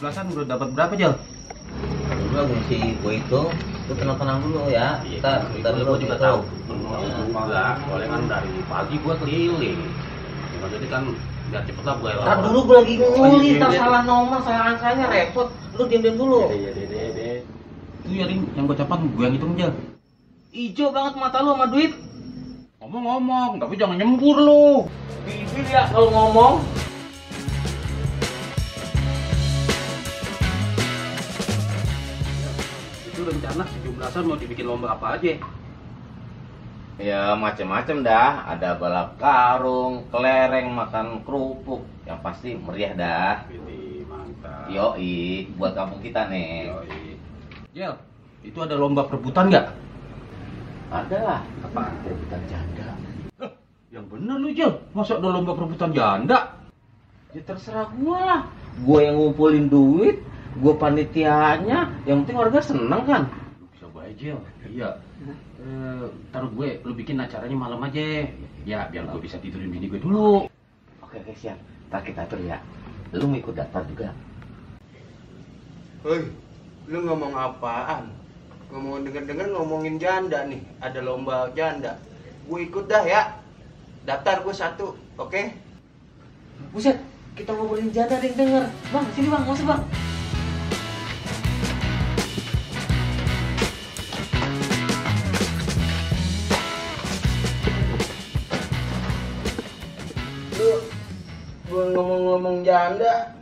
17-an udah dapat berapa, Jal? Dulu ngisi gue hitung, lu tenang-tenang dulu ya. Kita dulu juga tahu. Enggak, soalnya kan dari pagi gua keliling. Jadi kan biar cepet lah gue lah. Ntar dulu gue lagi nguli, ntar salah nomor, salah angkanya repot. Lu diam-diam dulu. Iya, deh. Itu ya, Ring, yang gocapan gue yang hitung, Jal. Ijo banget mata lu sama duit. Ngomong-ngomong, tapi jangan nyembur lu. Bibir ya kalau ngomong. Itu rencana 17-an mau dibikin lomba apa aja? Ya macem-macem dah, ada balap karung, kelereng, makan kerupuk. Yang pasti meriah dah. Ini mantap. Yoi, buat kampung kita nih. Yoi. Jel, itu ada lomba perebutan nggak? Ada lah. Apa? Perebutan janda. Yang bener lu, Jel. Masa ada lomba perebutan janda? Ya terserah gua lah. Gua yang ngumpulin duit, gua panitianya. Yang penting warga seneng kan. Lu bisa baik, Jel. Iya. Taruh gue, lu bikin acaranya malam aja. Ya, biar gue bisa tidurin bini gue dulu. Oke, siap. Ntar kita atur ya. Lu mau ikut daftar juga? Hei, lu ngomong apaan? Ngomong denger-denger ngomongin janda nih. Ada lomba janda. Gue ikut dah ya. Daftar gue 1, oke? Buset, kita ngobrolin janda ada yang denger. Bang, sini bang, masuk bang. Lu, gue ngomong-ngomong janda.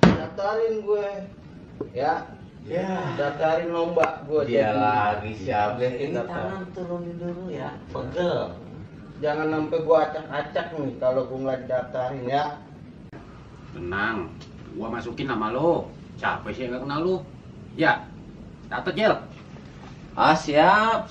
Daftarin gue. Ya. Daftarin lomba gue. Dia lagi siap. Ini Ini tangan tangan turunin dulu ya. Pegel. Jangan sampai gue acak-acak nih kalau gue nggak daftarin ya. Tenang, gua masukin nama lo. Siapa sih yang gak kenal lu? Ya, catet, Jel. Ah, siap.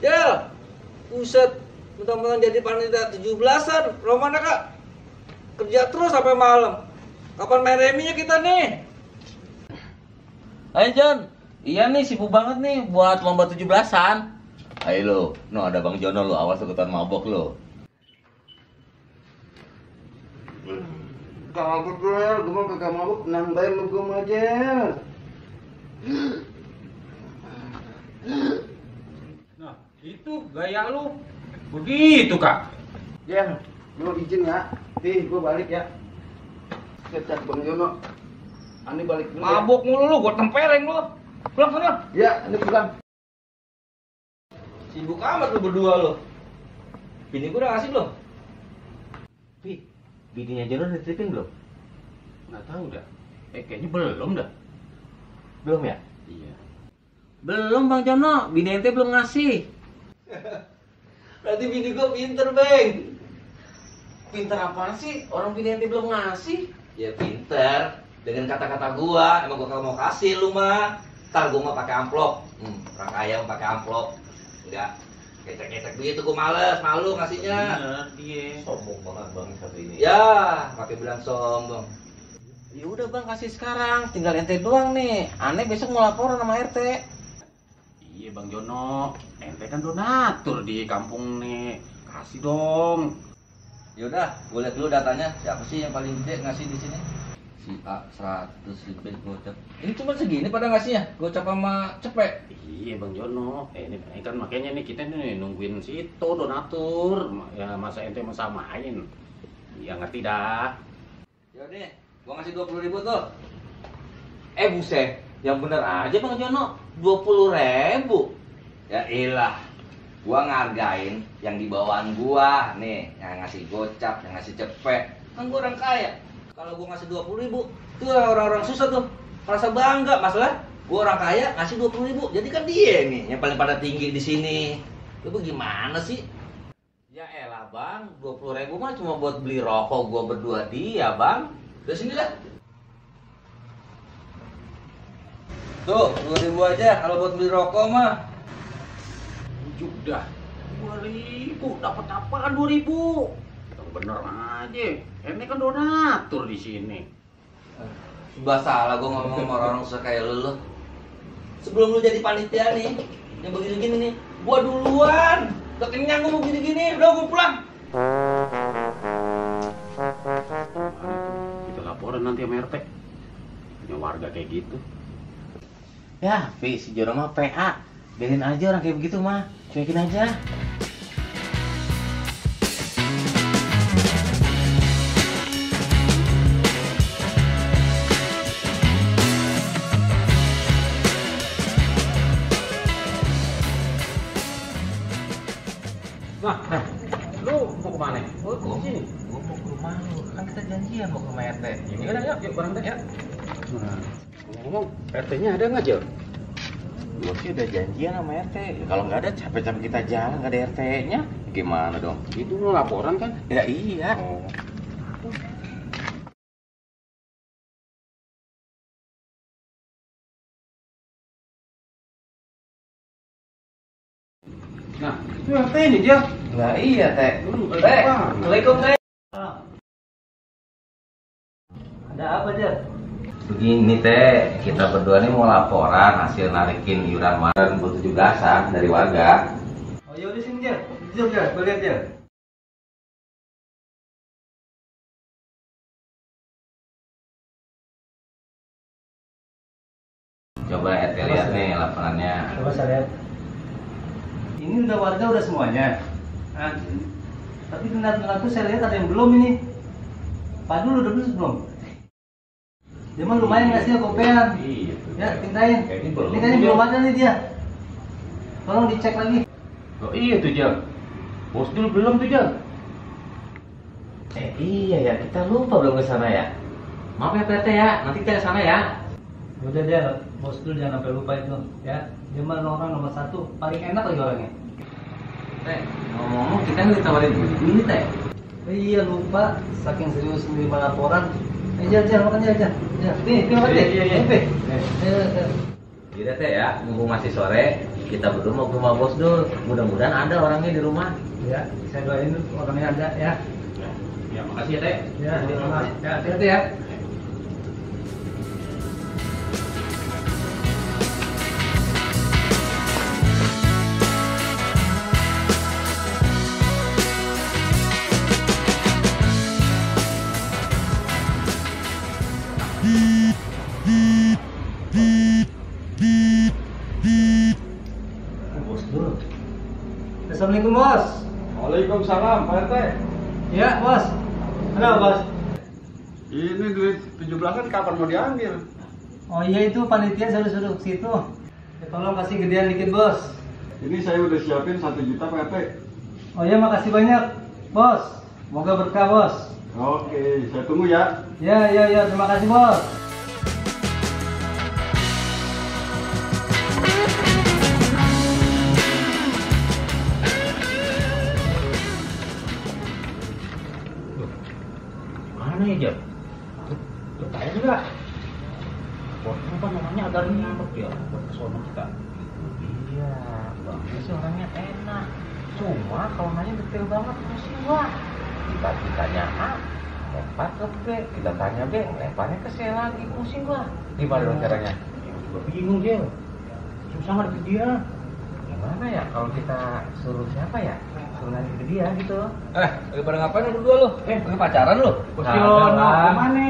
Jel, buset, mentang-mentang jadi panitia 17-an, Romana kak, kerja terus sampai malam. Kapan main reminya kita nih? Ayo John, iya nih sibuk banget nih buat lomba 17-an. Ayo lo, no ada Bang Jono lo, awas lo ketahuan mabok lo. Kagak gue, mau kagak mabuk, nambahin lu gue aja. Nah, itu gaya lu. Begitu, Kak. Ya, lu izin ya. Nih, gue balik ya. Cek Bang Jono. Ani balik dulu ya. Mabuk mulu lu, gua tempeleng lu. Pulang sana. Ya, ini pulang. Sibuk amat lu berdua lu. Bini gua udah ngasih belum? Pi, bininya Jono dititipin belum? Nggak tahu dah. Kayaknya belum dah. Belum ya? Iya. Belum Bang Jono, bini ente belum ngasih. Berarti bini gua pinter, Bang. Pinter apaan sih? Orang bini ente belum ngasih. Ya pinter. Dengan kata-kata gua, emang gua kalau mau kasih lu mah. Ntar gua mau pakai amplop. Orang kaya mau pakai amplop. Enggak. Kecek-kecek begitu gua males, malu ngasihnya. Bener, dia. Sombong banget Bang satu ini. Ya, pakai bilang sombong. Ya udah Bang, kasih sekarang. Tinggal ente doang nih. Aneh besok mau laporan sama RT. Iya, Bang Jono. Ente kan donatur di kampung nih. Kasih dong. Yaudah, gue lihat dulu datanya. Siapa sih yang paling gede ngasih di sini? Si A 100 ribu gocap. Ini cuma segini pada ngasihnya. Gocap sama cepet. Iya, Bang Jono. Ini kan makanya nih kita nih nungguin situ donatur. Ya masa ente mau samain. Ya ngerti dah. Yaudah, gue ngasih 20 ribu tuh. Buset, yang bener aja Bang Jono, 20.000. Ya ilah, gua ngargain yang di bawahan gua nih, yang ngasih gocap, yang ngasih cepet. Kan gua orang kaya. Kalau gua ngasih 20 ribu, tuh orang-orang susah tuh merasa bangga. Masalah gua orang kaya ngasih 20 ribu, jadi kan dia nih yang paling pada tinggi di sini. Lu gimana sih? Ya elah Bang, 20.000 mah cuma buat beli rokok gua berdua dia Bang. Udah sini lah. Tuh, 2.000 aja kalau buat beli rokok mah. Udah. 2.000, dapat apaan 2.000? Yang bener aja. Ente kan donatur di sini. Sudah salah gua ngomong sama orang susah kayak lu. Sebelum lu jadi panitia nih, yang begini-gini nih, gua duluan. Udah kenyang gua mau gini-gini, udah gua pulang. Kita laporan nanti sama RT. Punya warga kayak gitu. Ya, si Jono mah PA. Biarin aja orang kayak begitu mah. Cuekin aja. Nah, lu mau kemana? Oh, Di sini. Gua mau ke rumah lu. Kan kita janjian mau ke rumah RT. Ya udah, yuk bareng deh ya. Nah, ngomong RT-nya ada nggak, Jel? Gua sih udah janjian sama RT. Ya, kalau nggak ada capek-capek kita jalan nggak ada RT-nya. Gimana dong? Itu lu laporan kan? Ya iya. Oh. Nah, itu RT ini, Jel. Lah iya, Teh. Teh, Assalamualaikum, Teh. Ada apa, Jar? Begini, Teh. Kita berdua nih mau laporan hasil narikin iuran Maret 2017-an dari warga. Oh ya udah sini, Jar. Jom, Jar. Gue lihat, Jar. Coba RT lihat nih laporannya. Coba saya lihat. Ini udah warga udah semuanya. Nah, tapi kendaraan tuh saya lihat ada yang belum ini. Pak dulu udah belum? Dia mah lumayan ngasih kopean. Iya. Ya, tindain. Kayaknya belum. Ini kayaknya belum ada nih dia. Tolong dicek lagi. Oh iya tuh, Jel. Bos dulu belum tuh, Jel. Iya ya, kita lupa belum ke sana ya. Maaf ya PT ya, nanti kita ke sana ya. Udah dia, bos dulu jangan sampai lupa itu, ya. Dia mah orang nomor 1, paling enak lagi orangnya. Teh, ngomong-ngomong kita nih ditawarin duit, Teh. Iya lupa, saking serius menerima laporan. Jar, makan jar. Ya, nih, makan deh. Iya. Iya Teh ya, mumpung masih sore, kita berdua mau ke rumah bos dulu. Mudah-mudahan ada orangnya di rumah. Ya, saya doain orangnya ada ya. Ya, makasih ya, Teh. Ya, hati-hati ya. Bos dulu. Assalamualaikum bos. Waalaikumsalam, Pak RT. Ya bos. Halo bos. Ini duit 17-an kapan mau diambil? Oh iya itu panitia suruh ke situ. Ya, tolong kasih gedean dikit bos. Ini saya udah siapin 1 juta, Pak RT. Oh iya makasih banyak bos. Semoga berkah bos. Oke, saya tunggu ya. Ya terima kasih bos. Mana ya, Jel? Lu tahu nggak? Bosnya kan namanya agak ribet ya, buat kesono kita. Iya, bagus sih orangnya enak. Cuma kalau nanya detail banget pusing gua. Kita tanya A, lempar ke B. Kita tanya B, lemparnya ke C lagi. Pusing gua. Gimana dong caranya? Ya, juga bingung, Jel. Susah ngadepin dia. Gimana ya kalau kita suruh siapa ya? Suruh nanya ke dia gitu. Lagi pada ngapain lu berdua lu? Lagi pacaran lu? Bos Nah, Jono, lah. kemana?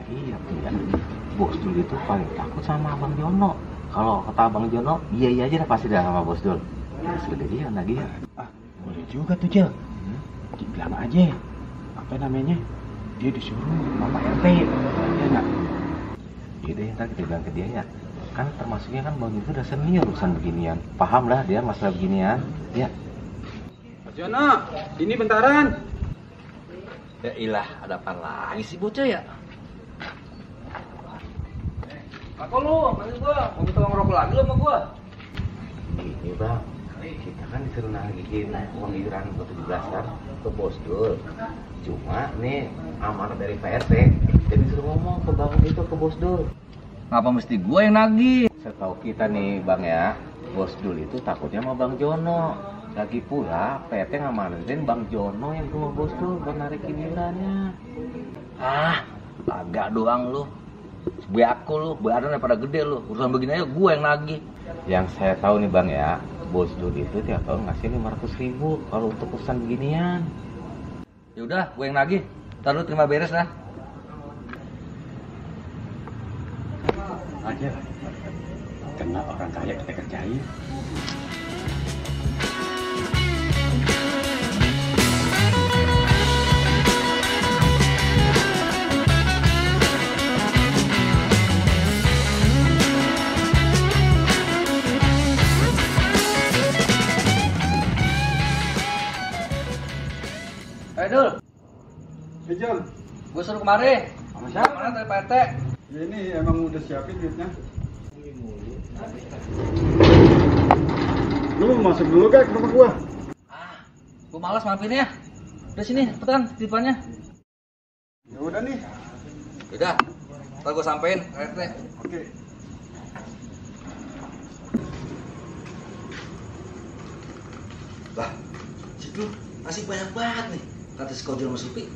Iya tuh ya. Bos Dul itu paling takut sama Abang Jono. Kalau kata Abang Jono, iya aja dah pasti dah sama Bos Dul. Terus gede dia lagi ya. Boleh juga tuh, Jel. Bilang aja. Apa namanya? Dia disuruh sama RT. Ya nggak? Iya deh, ntar kita bilang ke dia ya. Kan termasuknya kan Bang itu udah senior urusan beginian. Paham lah dia masalah beginian. Ya. Mas Jono, ini bentaran. Ya ilah, ada apa lagi sih bocah ya? Apa lu? Mana gua? Mau minta ngerokok lagi lu sama gua? Gini Bang, kita kan disuruh nagihin uang iuran 17-an ke Bos Dul. Cuma nih amanah dari PRT. Jadi disuruh ngomong ke Bang itu ke Bos Dul. Ngapa mesti gua yang nagih? Setahu kita nih Bang ya, Bos Dul itu takutnya sama Bang Jono. Lagi pula PT ngamanatin Bang Jono yang ke rumah Bos Dul buat narikin iurannya. Ah, agak doang lu. Gue aku lu, badan daripada gede lu. Urusan begini aja gue yang nagih. Yang saya tahu nih Bang ya, Bos Dur itu tiap tahun ngasih 500.000 kalau untuk urusan beginian. Ya udah, gue yang nagih. Ntar lu terima beres lah. Aja lah. Karena orang kaya kita kerjain. Dul, Ejal, gue suruh kemari. sama siapa? Mana dari Pak RT? Ya ini emang udah siapin duitnya. Lu mau masuk dulu ke rumah gua? Gue malas mampirnya. Udah sini, cepetan titipannya. Ya udah nih. Udah, ntar gue sampein Pak RT. Oke. Lah, Cidu, ngasih banyak banget nih. Kata si Kojol sama Supi,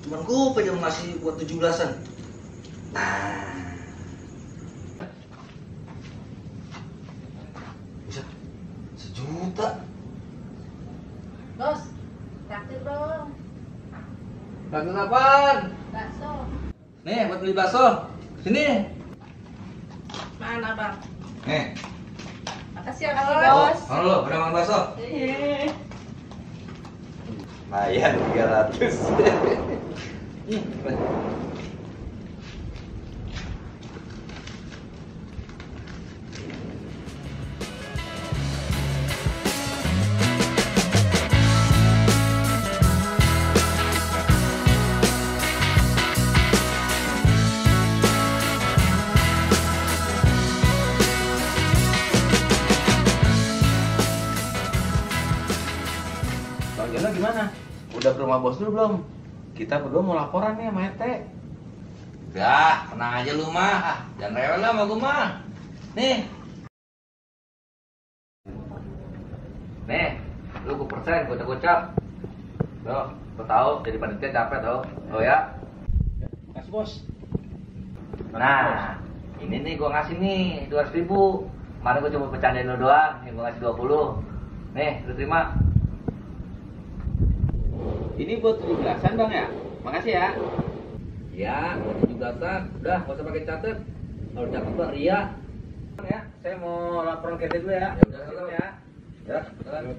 cuman gue pengen ngasih buat 17-an. Nah, bisa 1 juta. Bos, traktir dong. Traktir apaan? Bakso. Nih, buat beli bakso. Sini. Mana bang? Nih. Makasih ya bos. Halo, udah makan bakso? Iya. Lumayan 300. Bang Jono gimana? Udah ke rumah bos dulu belum? Kita berdua mau laporan nih sama RT. Udah, tenang aja lu mah. Jangan rewel lah sama gue mah. Nih. Nih, lu gue persen gocap-gocap. Tuh, gue tahu jadi panitia capek tau. Oh ya. Makasih bos. Nah, ini nih gue ngasih nih 200.000. Kemarin gue cuma bercandain lu doang, yang gue ngasih 20. Nih, lu terima. Ini buat 17-an bang ya? Makasih ya. Ya, buat 17-an. Udah, gak usah pakai catet. Kalau catet mah ria. Ya, saya mau laporan ke RT dulu ya. Ya udah, ya. Ya, jalan.